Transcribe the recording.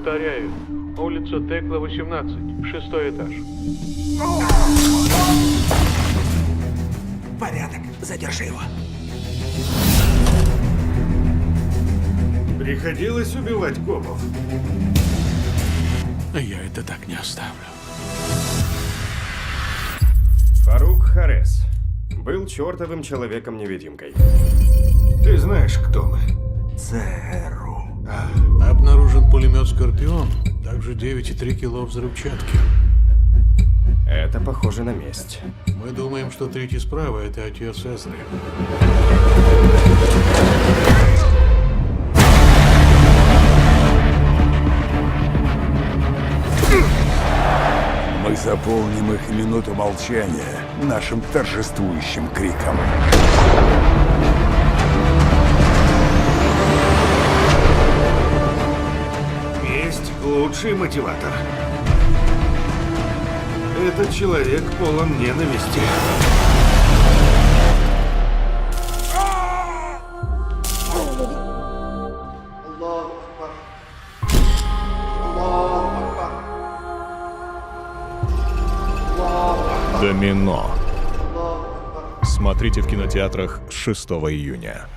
Повторяю, улица Текла, 18, 6-й этаж. Порядок, задержи его. Приходилось убивать копов. Я это так не оставлю. Фарук Харес был чертовым человеком-невидимкой. Ты знаешь, кто мы? ЦРУ. Обнаружен пулемет «Скорпион», также 9,3 кило взрывчатки. Это похоже на месть. Мы думаем, что третий справа — это отец Эзры. Мы заполним их минуту молчания нашим торжествующим криком. Месть — лучший мотиватор. Этот человек полон ненависти. Домино. Смотрите в кинотеатрах с 6 июня.